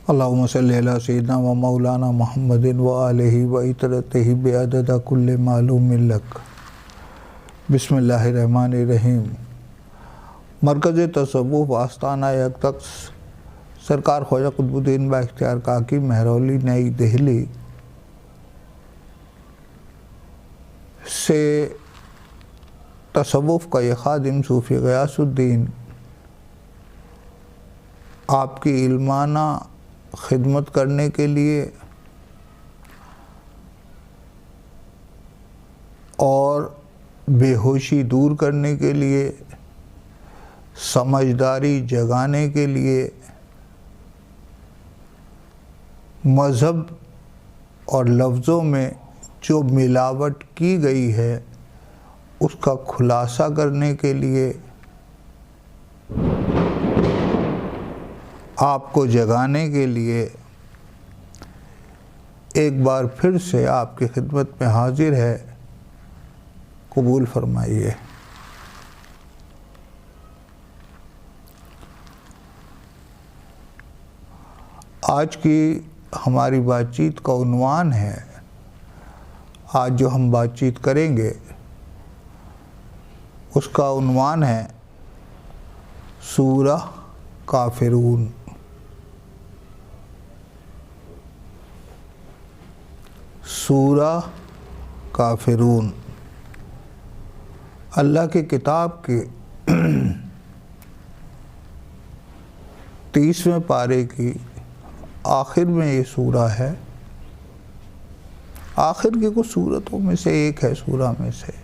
अल्लाहुम्मा सल्ली अला सय्यिदिना व मौलाना मुहम्मदिन व आलिहि व इतरतिहि बिअदद कुल्लि मालूमिन लक। बिस्मिल्लाहिर्रहमानिर्रहीम। मरकज़ तसव्वुफ़ आस्ताना यकतक्स सरकार ख्वाजा कुतुबुद्दीन बाइख्तियार काकी महरौली नई दिल्ली से तसव्वुफ़ का ये खादिम सूफ़ी ग़ियासुद्दीन आपकी इल्माना खिदमत करने के लिए और बेहोशी दूर करने के लिए, समझदारी जगाने के लिए मज़हब और लफ्ज़ों में जो मिलावट की गई है उसका खुलासा करने के लिए, आपको जगाने के लिए एक बार फिर से आपकी खिदमत में हाजिर है। कबूल फरमाइए। आज की हमारी बातचीत का उन्वान है, आज जो हम बातचीत करेंगे उसका उन्वान है सूरह काफिरून। सूरह काफिरून अल्लाह की किताब के 30वें पारे की आखिर में ये सूरा है। आखिर की कुछ सूरतों में से एक है, सूरा में से।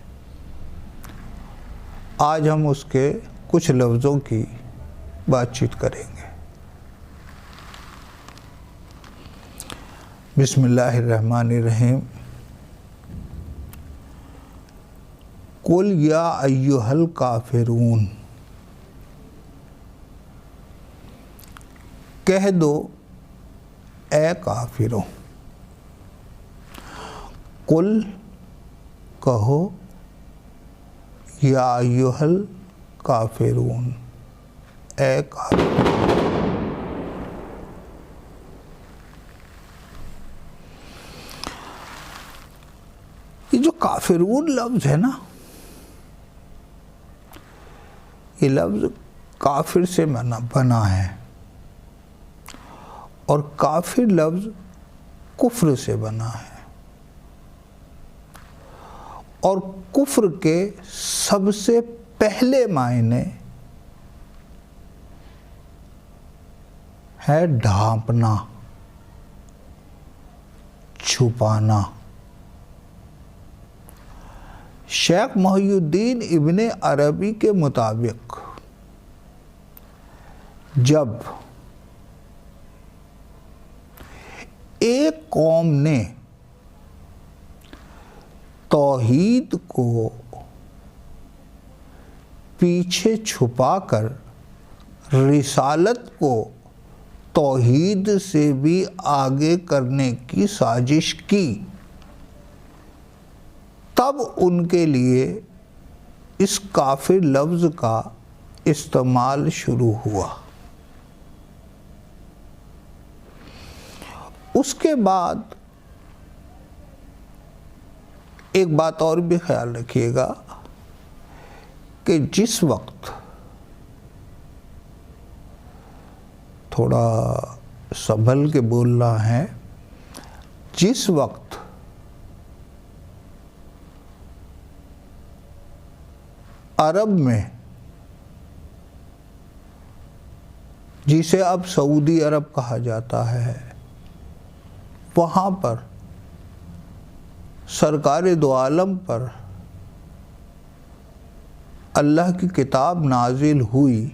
आज हम उसके कुछ लफ्ज़ों की बातचीत करेंगे। बिस्मिल्लाहिर्रहमानिर्रहीम। कुल या अय्युहल काफिरून, कह दो ए काफिरों। कुल कहो, या अय्युहल काफिरून, ए काफिर। ये जो काफिरून लफ्ज़ है ना, ये लफ्ज़ काफिर से बना है और काफिर लफ्ज़ कुफ्र से बना है और कुफ्र के सबसे पहले मायने है ढांपना, छुपाना। शेख मोहिउद्दीन इब्ने अरबी के मुताबिक जब एक कौम ने तौहीद को पीछे छुपाकर रिसालत को तौहीद से भी आगे करने की साजिश की, तब उनके लिए इस काफिर लफ्ज़ का इस्तेमाल शुरू हुआ। उसके बाद एक बात और भी ख्याल रखिएगा कि जिस वक्त, थोड़ा संभल के बोलना है, जिस वक्त अरब में, जिसे अब सऊदी अरब कहा जाता है, वहाँ पर सरकार दो आलम पर अल्लाह की किताब नाजिल हुई,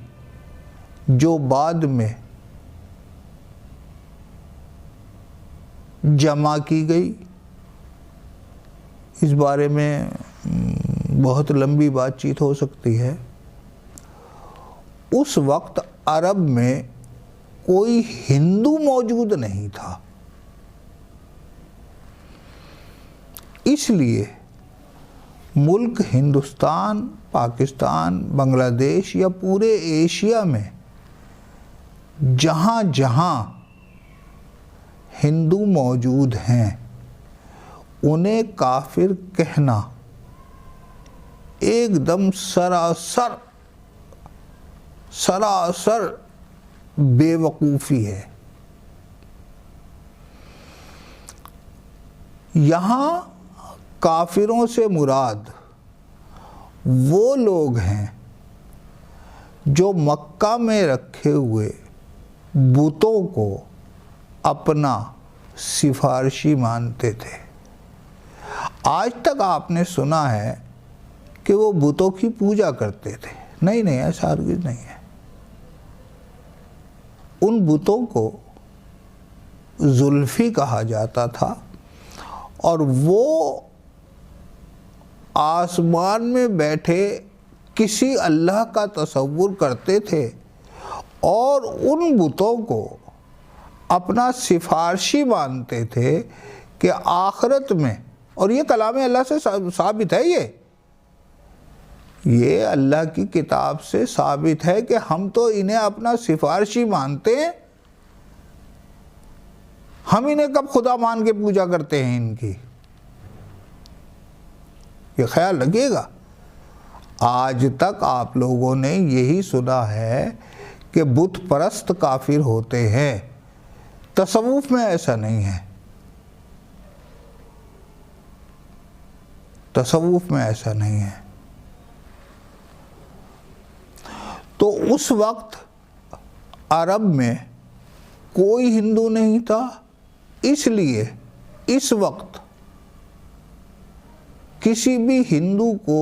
जो बाद में जमा की गई। इस बारे में बहुत लंबी बातचीत हो सकती है। उस वक्त अरब में कोई हिंदू मौजूद नहीं था, इसलिए मुल्क हिंदुस्तान, पाकिस्तान, बांग्लादेश या पूरे एशिया में जहाँ जहाँ हिंदू मौजूद हैं उन्हें काफिर कहना एकदम सरासर बेवकूफ़ी है। यहाँ काफिरों से मुराद वो लोग हैं जो मक्का में रखे हुए बुतों को अपना सिफारिशी मानते थे। आज तक आपने सुना है कि वो बुतों की पूजा करते थे? नहीं, ऐसा हरगिज़ नहीं है। उन बुतों को जुल्फी कहा जाता था और वो आसमान में बैठे किसी अल्लाह का तसव्वुर करते थे और उन बुतों को अपना सिफारशी मानते थे कि आखिरत में, और ये कलाम अल्लाह से साबित है, ये अल्लाह की किताब से साबित है कि हम तो इन्हें अपना सिफारशी मानते हैं। हम इन्हें कब खुदा मान के पूजा करते हैं इनकी? ये ख्याल रखिएगा। आज तक आप लोगों ने यही सुना है कि बुत परस्त काफिर होते हैं। तसव्वुफ में ऐसा नहीं है, तसव्वुफ में ऐसा नहीं है। तो उस वक्त अरब में कोई हिंदू नहीं था, इसलिए इस वक्त किसी भी हिंदू को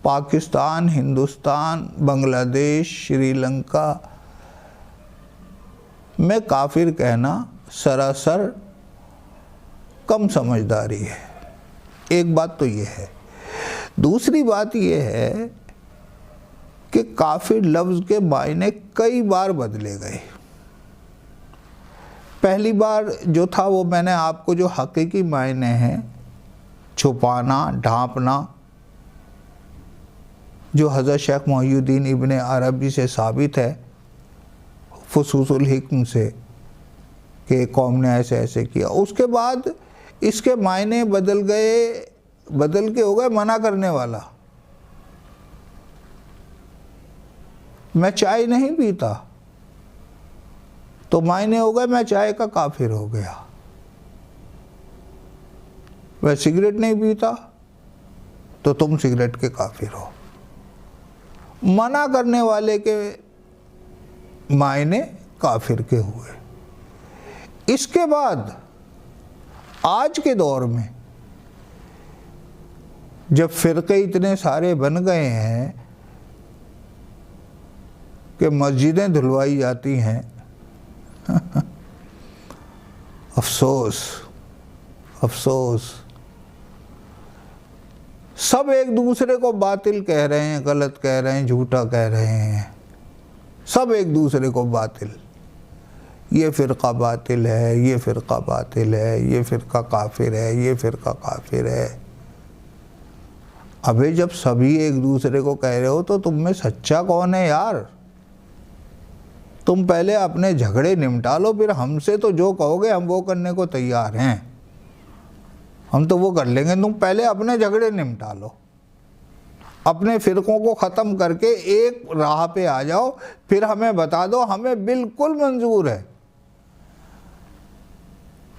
पाकिस्तान, हिंदुस्तान, बांग्लादेश, श्रीलंका में काफिर कहना सरासर कम समझदारी है। एक बात तो ये है। दूसरी बात ये है कि काफिर लफ्ज़ के मायने कई बार बदले गए। पहली बार जो था वो मैंने आपको जो हकीकी मायने हैं, छुपाना, ढांपना, जो हज़रत शेख मोहिउद्दीन इब्ने अरबी से साबित है, फुसूसुल हिक्म से, कि कौम ने ऐसे ऐसे किया। उसके बाद इसके मायने बदल के हो गए मना करने वाला। मैं चाय नहीं पीता तो मायने हो गए मैं चाय का काफिर हो गया। मैं सिगरेट नहीं पीता तो तुम सिगरेट के काफिर हो। मना करने वाले के मायने काफिर के हुए। इसके बाद आज के दौर में जब फ़िरक़े इतने सारे बन गए हैं कि मस्जिदें धुलवाई जाती हैं अफसोस, अफसोस। सब एक दूसरे को बातिल कह रहे हैं, गलत कह रहे हैं, झूठा कह रहे हैं। सब एक दूसरे को बातिल, ये फ़िरक़ा बातिल है, ये फ़िरक़ा बातिल है, ये फ़िरक़ा काफिर है, ये फ़िरक़ा काफिर है। अबे जब सभी एक दूसरे को कह रहे हो तो तुम में सच्चा कौन है यार? तुम पहले अपने झगड़े निपटा लो, फिर हमसे तो जो कहोगे हम वो करने को तैयार हैं। हम तो वो कर लेंगे, तुम पहले अपने झगड़े निपटा लो। अपने फ़िरक़ों को ख़त्म करके एक राह पे आ जाओ, फिर हमें बता दो, हमें बिल्कुल मंजूर है।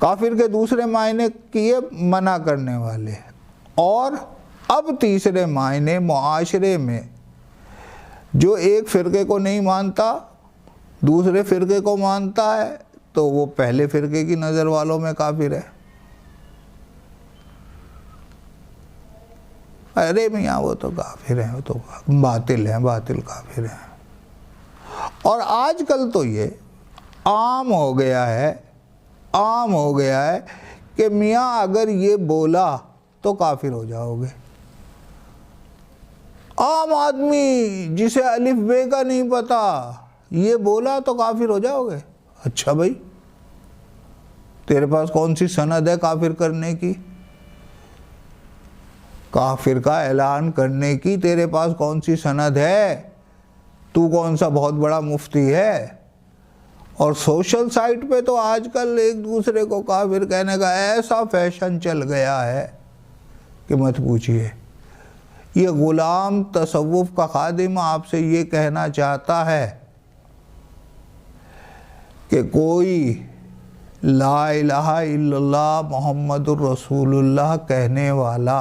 काफिर के दूसरे मायने किए मना करने वाले, और अब तीसरे मायने मुआशरे में जो एक फ़िरक़े को नहीं मानता दूसरे फ़िरक़े को मानता है तो वो पहले फ़िरक़े की नज़र वालों में काफिर है। अरे मियाँ वो तो काफिर हैं, वो तो बातिल हैं, बातिल काफिर हैं। और आजकल तो ये आम हो गया है, आम हो गया है कि मियाँ अगर ये बोला तो काफिर हो जाओगे। आम आदमी जिसे अलिफ बे का नहीं पता, ये बोला तो काफिर हो जाओगे। अच्छा भाई, तेरे पास कौन सी सनद है काफिर करने की? काफिर का ऐलान करने की तेरे पास कौन सी सनद है? तू कौन सा बहुत बड़ा मुफ्ती है? और सोशल साइट पे तो आजकल एक दूसरे को काफिर कहने का ऐसा फैशन चल गया है कि मत पूछिए। ये गुलाम तसव्वुफ का खादिम आपसे ये कहना चाहता है कि कोई ला इलाहा इल्लल्लाह मुहम्मदुर रसूलुल्लाह कहने वाला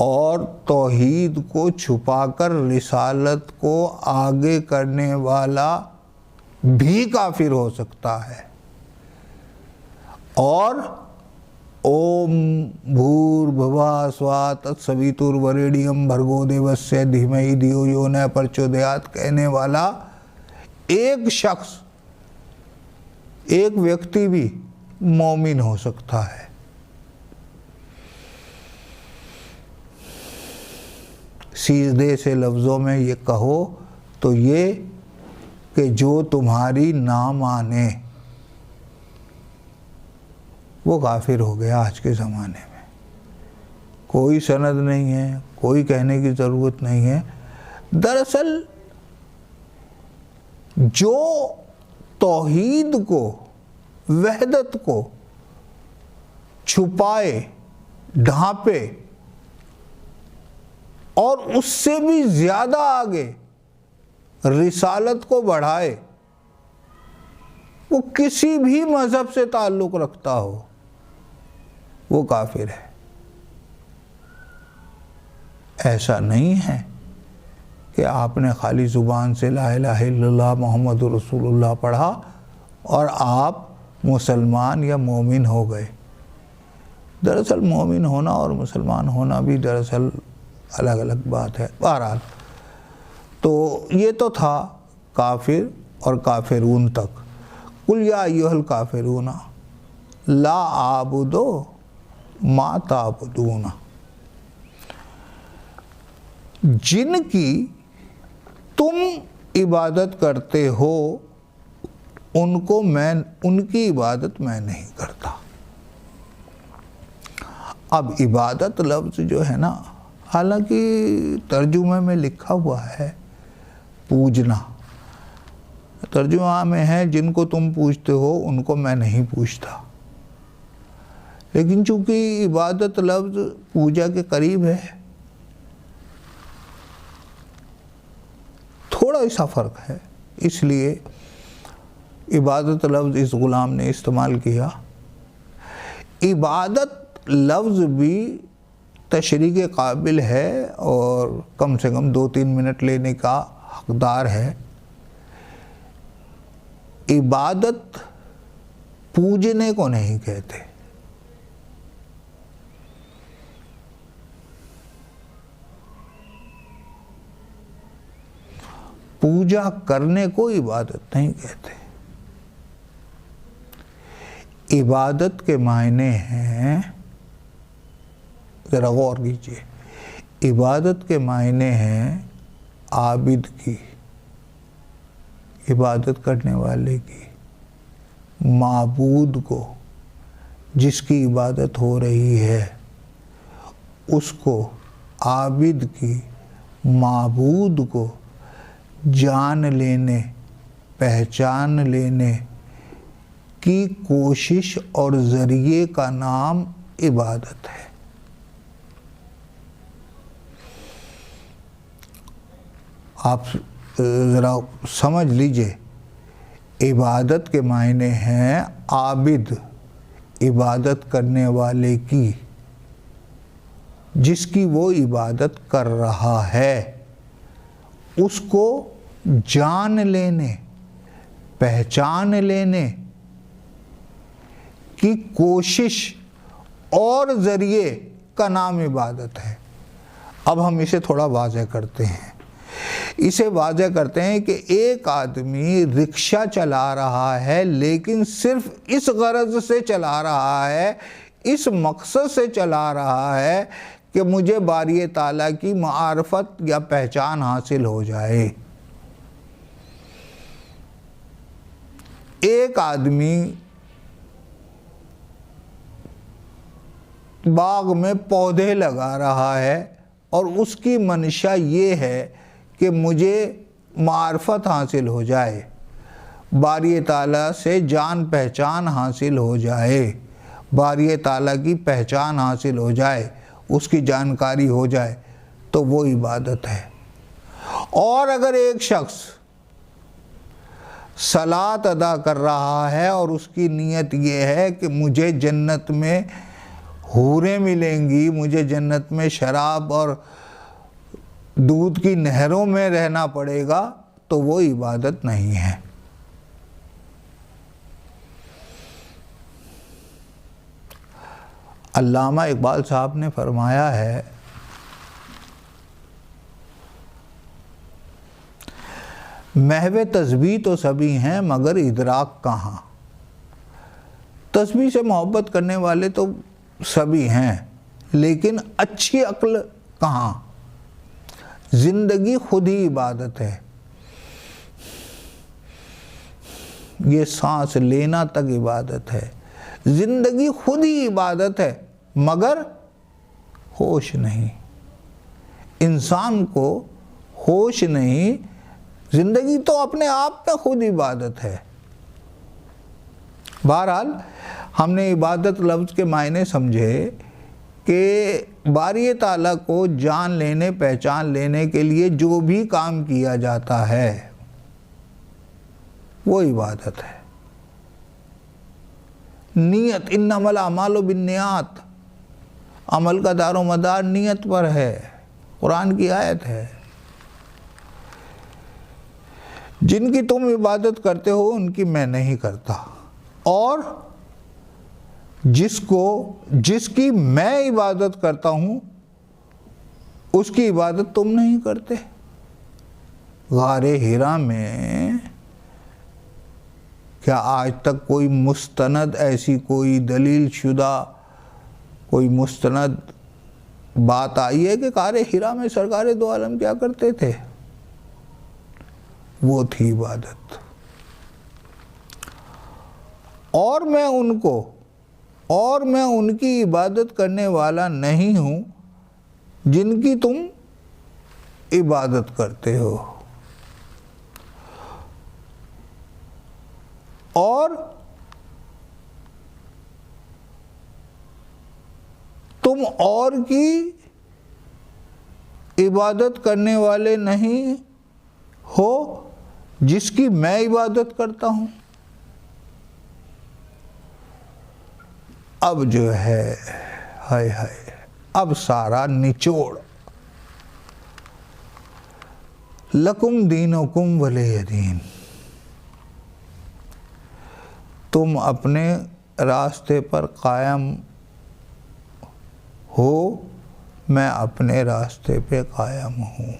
और तौहीद को छुपाकर रिसालत को आगे करने वाला भी काफिर हो सकता है। और ओम भूर्भुवः स्वः तत्सवितुर्वरेण्यं भर्गो देवस्य धीमहि धियो यो न प्रचोदयात् कहने वाला एक शख्स, एक व्यक्ति भी मोमिन हो सकता है। सीधे से लफ्ज़ों में ये कहो तो ये कि जो तुम्हारी ना माने वो काफिर हो गया। आज के ज़माने में कोई सनद नहीं है, कोई कहने की ज़रूरत नहीं है। दरअसल जो तौहीद को, वहदत को छुपाए, ढांपे और उससे भी ज़्यादा आगे रिसालत को बढ़ाए, वो किसी भी मज़हब से ताल्लुक़ रखता हो, वो काफिर है। ऐसा नहीं है कि आपने खाली ज़ुबान से ला इलाहा इल्लल्लाह मुहम्मदुर रसूलुल्लाह पढ़ा और आप मुसलमान या मोमिन हो गए। दरअसल मोमिन होना और मुसलमान होना भी दरअसल अलग अलग बात है। बहरहाल, तो ये तो था काफिर और काफिरून तक। कुल या अय्युहल काफिरून ला आबुदो मा ताबुदून, जिनकी तुम इबादत करते हो उनको उनकी इबादत मैं नहीं करता। अब इबादत लफ्ज़ जो है ना, हालांकि तर्जुमे में लिखा हुआ है पूजना, तर्जुमा में है जिनको तुम पूछते हो उनको मैं नहीं पूछता, लेकिन चूंकि इबादत लफ्ज़ पूजा के करीब है, थोड़ा ऐसा फ़र्क है, इसलिए इबादत लफ्ज़ इस ग़ुलाम ने इस्तेमाल किया। इबादत लफ्ज़ भी तशरीह के काबिल है और कम से कम 2-3 मिनट लेने का हकदार है। इबादत पूजने को नहीं कहते, पूजा करने को इबादत नहीं कहते। इबादत के मायने हैं, ज़रा गौर कीजिए, इबादत के मायने हैं आबिद की, इबादत करने वाले की, माबूद को, जिसकी इबादत हो रही है उसको, आबिद की, माबूद को जान लेने, पहचान लेने की कोशिश और ज़रिए का नाम इबादत है। आप ज़रा समझ लीजिए, इबादत के मायने हैं आबिद, इबादत करने वाले की, जिसकी वो इबादत कर रहा है उसको जान लेने, पहचान लेने की कोशिश और ज़रिए का नाम इबादत है। अब हम इसे थोड़ा वाज़ेह करते हैं। इसे वाज़ेह करते हैं कि एक आदमी रिक्शा चला रहा है, लेकिन सिर्फ इस गरज से चला रहा है, इस मकसद से चला रहा है कि मुझे बारी ताला की मारफत या पहचान हासिल हो जाए। एक आदमी बाग में पौधे लगा रहा है और उसकी मंशा ये है कि मुझे मार्फत हासिल हो जाए, बारी ताला से जान पहचान हासिल हो जाए, बारी ताला की पहचान हासिल हो जाए, उसकी जानकारी हो जाए, तो वो इबादत है। और अगर एक शख्स सलात अदा कर रहा है और उसकी नीयत ये है कि मुझे जन्नत में हूरें मिलेंगी, मुझे जन्नत में शराब और दूध की नहरों में रहना पड़ेगा, तो वो इबादत नहीं है। अल्लामा इकबाल साहब ने फरमाया है, महवे तस्बीह तो सभी हैं मगर इदराक कहाँ। तस्बीह से मोहब्बत करने वाले तो सभी हैं, लेकिन अच्छी अक्ल कहाँ। जिंदगी खुद ही इबादत है, ये सांस लेना तक इबादत है। जिंदगी खुद ही इबादत है, मगर होश नहीं। इंसान को होश नहीं, जिंदगी तो अपने आप में खुद इबादत है। बहरहाल हमने इबादत लफ्ज़ के मायने समझे कि बारी ताला को जान लेने पहचान लेने के लिए जो भी काम किया जाता है वो इबादत है। नीयत, इन्नमल अमालु बिन्नियात, अमल का दारो मदार नीयत पर है, कुरान की आयत है। जिनकी तुम इबादत करते हो उनकी मैं नहीं करता, और जिसकी मैं इबादत करता हूँ उसकी इबादत तुम नहीं करते। गारे हिरा में क्या आज तक कोई मुस्तनद, ऐसी कोई दलील शुदा कोई मुस्तनद बात आई है कि गारे हिरा में सरकारे दो आलम क्या करते थे? वो थी इबादत। और मैं उनकी इबादत करने वाला नहीं हूं जिनकी तुम इबादत करते हो। और तुम और की इबादत करने वाले नहीं हो जिसकी मैं इबादत करता हूं। अब जो है, हाय हाय, अब सारा निचोड़, लकुम दीनुकुम वलिय दीन। तुम अपने रास्ते पर कायम हो, मैं अपने रास्ते पे कायम हूँ।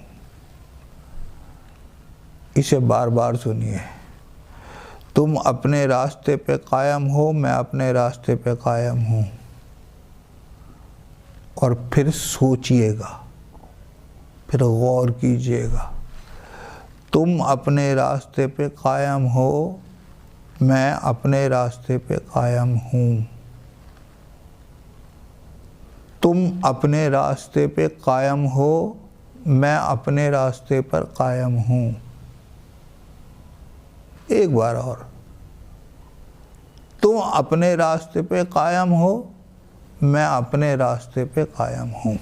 इसे बार बार सुनिए। तुम अपने रास्ते पे कायम हो, मैं अपने रास्ते पे कायम हूँ। और फिर सोचिएगा, फिर गौर कीजिएगा। तुम अपने रास्ते पे कायम हो, मैं अपने रास्ते पे कायम हूँ। तुम अपने रास्ते पे कायम हो, मैं अपने रास्ते पर कायम हूँ। एक बार और, तुम अपने रास्ते पे कायम हो, मैं अपने रास्ते पे कायम हूँ।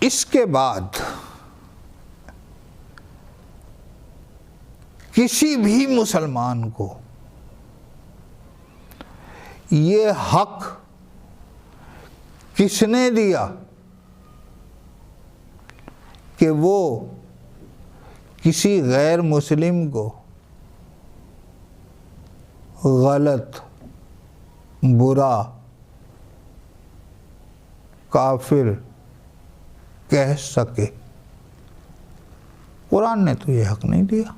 इसके बाद किसी भी मुसलमान को ये हक किसने दिया कि वो किसी गैर मुस्लिम को गलत, बुरा, काफिर कह सके? कुरान ने तो ये हक नहीं दिया।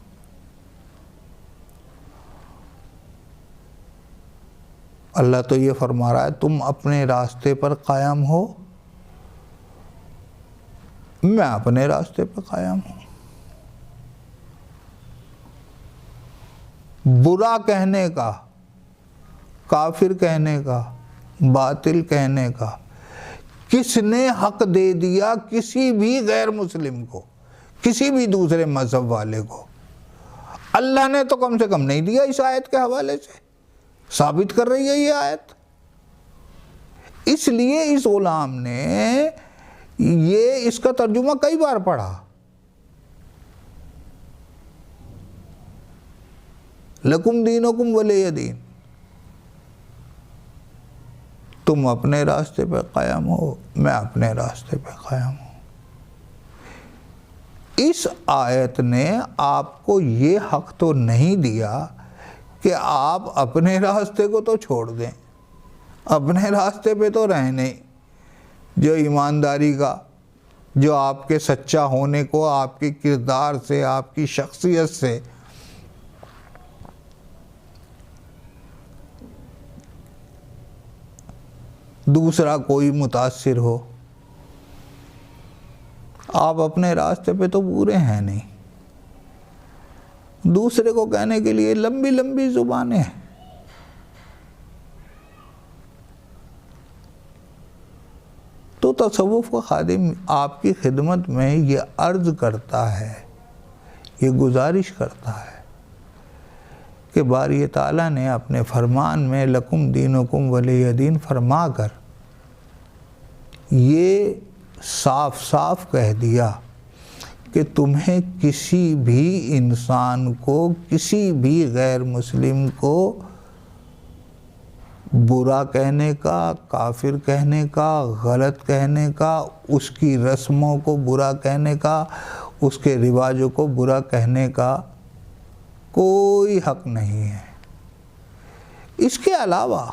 अल्लाह तो ये फरमा रहा है, तुम अपने रास्ते पर कायम हो, मैं अपने रास्ते पर कायम हूं। बुरा कहने का, काफिर कहने का, बातिल कहने का किसने हक दे दिया किसी भी गैर मुस्लिम को, किसी भी दूसरे मजहब वाले को? अल्लाह ने तो कम से कम नहीं दिया। इस आयत के हवाले से साबित कर रही है ये आयत। इसलिए इस गुलाम ने ये इसका तर्जुमा कई बार पढ़ा। लकुम दीनुकुम वलिय दीन, तुम अपने रास्ते पे कायम हो, मैं अपने रास्ते पे कायम हूं। इस आयत ने आपको ये हक तो नहीं दिया कि आप अपने रास्ते को तो छोड़ दें, अपने रास्ते पे तो रहें नहीं, जो ईमानदारी का, जो आपके सच्चा होने को आपके किरदार से, आपकी शख्सियत से दूसरा कोई मुतासिर हो। आप अपने रास्ते पे तो पूरे हैं नहीं, दूसरे को कहने के लिए लंबी लंबी जुबानें। तो तसव्वुफ का खादिम आपकी खिदमत में ये अर्ज़ करता है, ये गुजारिश करता है कि बारी ताला ने अपने फरमान में लकुम दीनुकुम वलिय दीन फरमा कर ये साफ साफ कह दिया कि तुम्हें किसी भी इंसान को, किसी भी गैर मुस्लिम को बुरा कहने का, काफिर कहने का, गलत कहने का, उसकी रस्मों को बुरा कहने का, उसके रिवाजों को बुरा कहने का कोई हक नहीं है। इसके अलावा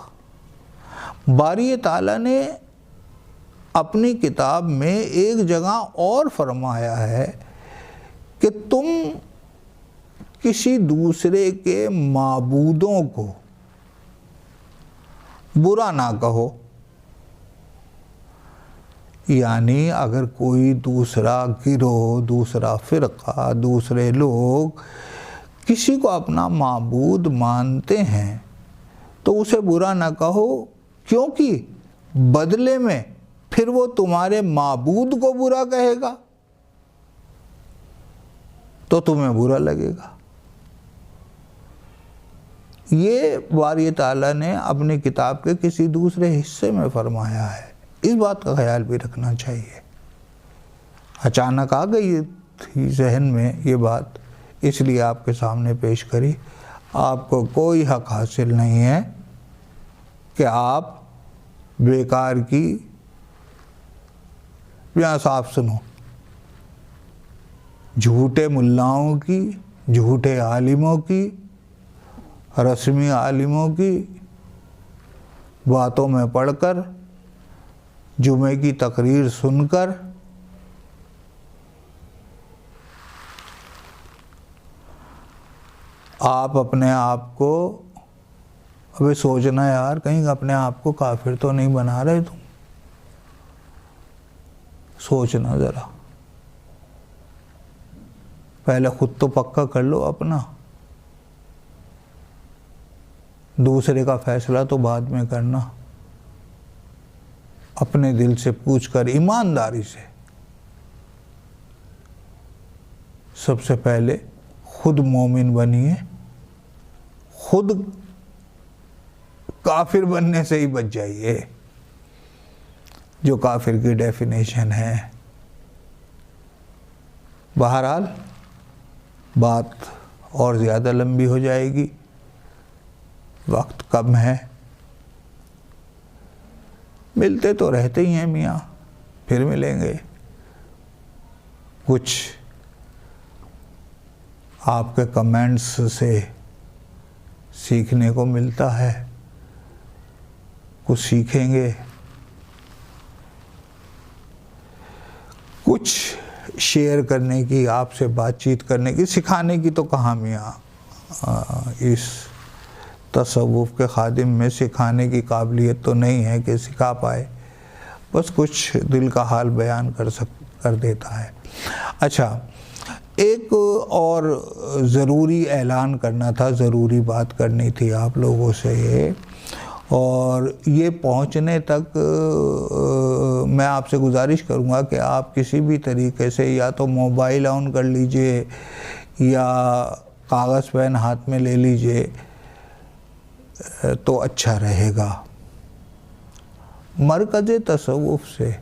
बारी ताला ने अपनी किताब में एक जगह और फरमाया है कि तुम किसी दूसरे के माबूदों को बुरा ना कहो। यानी अगर कोई दूसरा गिरोह, दूसरा फिरका, दूसरे लोग किसी को अपना माबूद मानते हैं तो उसे बुरा ना कहो, क्योंकि बदले में फिर वो तुम्हारे माबूद को बुरा कहेगा तो तुम्हें बुरा लगेगा। ये बारी ताला ने अपनी किताब के किसी दूसरे हिस्से में फरमाया है। इस बात का ख्याल भी रखना चाहिए। अचानक आ गई थी जहन में ये बात, इसलिए आपके सामने पेश करी। आपको कोई हक हासिल नहीं है कि आप बेकार की, या साफ सुनो, झूठे मुल्लाओं की, झूठे आलिमों की, रस्मी आलिमों की बातों में पढ़कर, जुमे की तकरीर सुनकर आप अपने आप को, अबे सोचना यार, कहीं अपने आप को काफिर तो नहीं बना रहे तुम। सोचना ज़रा, पहले खुद तो पक्का कर लो अपना, दूसरे का फैसला तो बाद में करना। अपने दिल से पूछकर ईमानदारी से सबसे पहले खुद मोमिन बनिए, खुद काफिर बनने से ही बच जाइए, जो काफिर की डेफिनेशन है। बहरहाल बात और ज़्यादा लंबी हो जाएगी, वक्त कम है। मिलते तो रहते ही हैं मियाँ, फिर मिलेंगे। कुछ आपके कमेंट्स से सीखने को मिलता है, कुछ सीखेंगे, कुछ शेयर करने की, आपसे बातचीत करने की, सिखाने की तो कहाँ मियाँ इस तसव्वुफ के खादिम में सिखाने की काबिलियत तो नहीं है कि सिखा पाए, बस कुछ दिल का हाल बयान कर देता है। अच्छा, एक और ज़रूरी ऐलान करना था, ज़रूरी बात करनी थी आप लोगों से ये, और ये पहुंचने तक मैं आपसे गुजारिश करूंगा कि आप किसी भी तरीके से या तो मोबाइल ऑन कर लीजिए या कागज़ पेन हाथ में ले लीजिए तो अच्छा रहेगा। मरकज़ तसव्वुफ़ से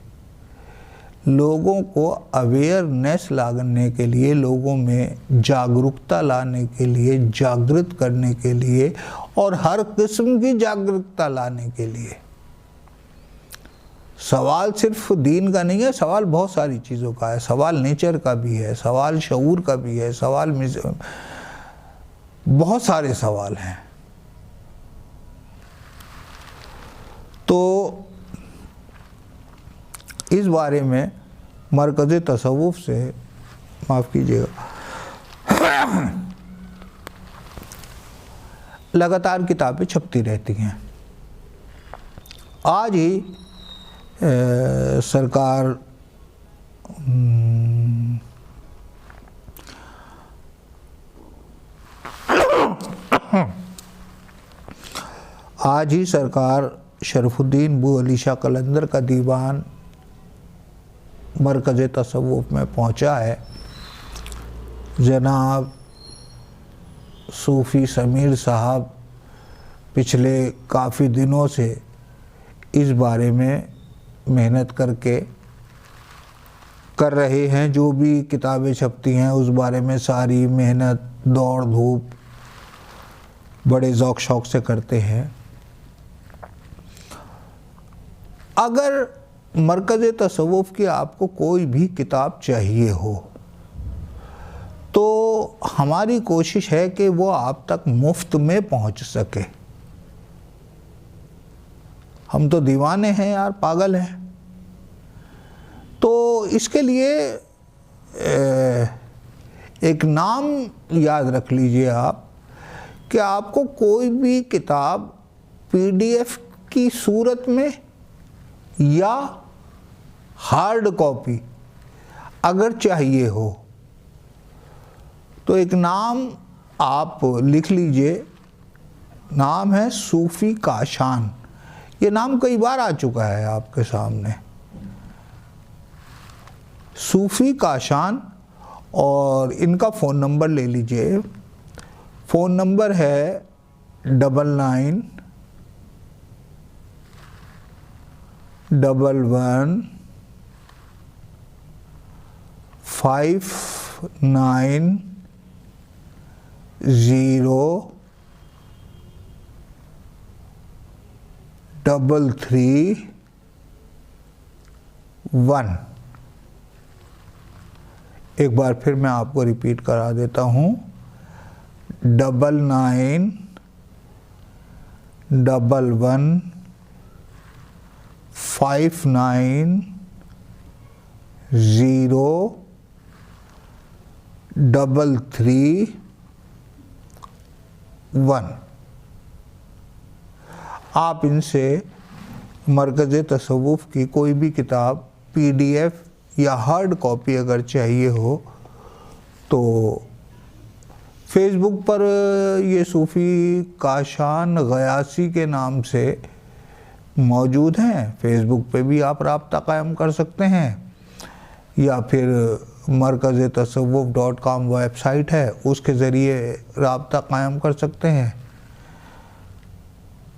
लोगों को अवेयरनेस लाने के लिए, लोगों में जागरूकता लाने के लिए, जागृत करने के लिए और हर किस्म की जागरूकता लाने के लिए। सवाल सिर्फ दीन का नहीं है, सवाल बहुत सारी चीज़ों का है। सवाल नेचर का भी है, सवाल शऊर का भी है, सवाल बहुत सारे सवाल हैं। तो इस बारे में मरकज़ तसव्वुफ़ से, माफ़ कीजिएगा, लगातार किताबें छपती रहती हैं। आज ही सरकार शरफुद्दीन बू अली शाह कलंदर का दीवान मरकज़ तसव्वुफ़ में पहुंचा है। जनाब सूफ़ी समीर साहब पिछले काफ़ी दिनों से इस बारे में मेहनत कर रहे हैं। जो भी किताबें छपती हैं उस बारे में सारी मेहनत, दौड़ धूप बड़े ज़ौक़ शौक़ से करते हैं। अगर मरकज़ तसव्वुफ़ की आपको कोई भी किताब चाहिए हो तो हमारी कोशिश है कि वो आप तक मुफ्त में पहुंच सके। हम तो दीवाने हैं यार, पागल हैं। तो इसके लिए एक नाम याद रख लीजिए आप कि आपको कोई भी किताब PDF की सूरत में या हार्ड कॉपी अगर चाहिए हो तो एक नाम आप लिख लीजिए। नाम है सूफ़ी काशान। ये नाम कई बार आ चुका है आपके सामने, सूफ़ी काशान। और इनका फ़ोन नंबर ले लीजिए। फ़ोन नंबर है 9905903331। एक बार फिर मैं आपको रिपीट करा देता हूँ, 9915903331। आप इनसे मरकज़ तसव्वुफ़ की कोई भी किताब PDF या हार्ड कॉपी अगर चाहिए हो तो फेसबुक पर ये सूफ़ी काशान गयासी के नाम से मौजूद हैं। फेसबुक पे भी आप राब्ता कायम कर सकते हैं या फिर markaz-e-tasawwuf.com वेबसाइट है, उसके ज़रिए राब्ता कायम कर सकते हैं।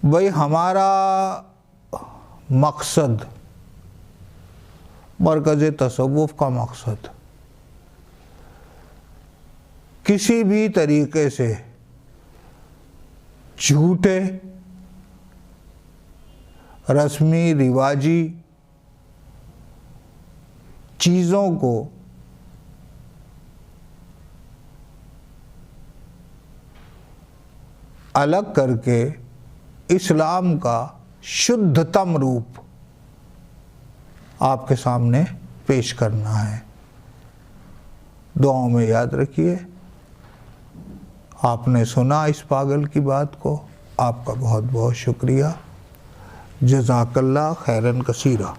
भाई हमारा मकसद, मरकज़ तसव्वुफ़ का मकसद किसी भी तरीके से झूठे, रस्मी, रिवाजी चीज़ों को अलग करके इस्लाम का शुद्धतम रूप आपके सामने पेश करना है। दुआओं में याद रखिए। आपने सुना इस पागल की बात को, आपका बहुत बहुत शुक्रिया। जज़ाकल्लाह खैरन कसीरा।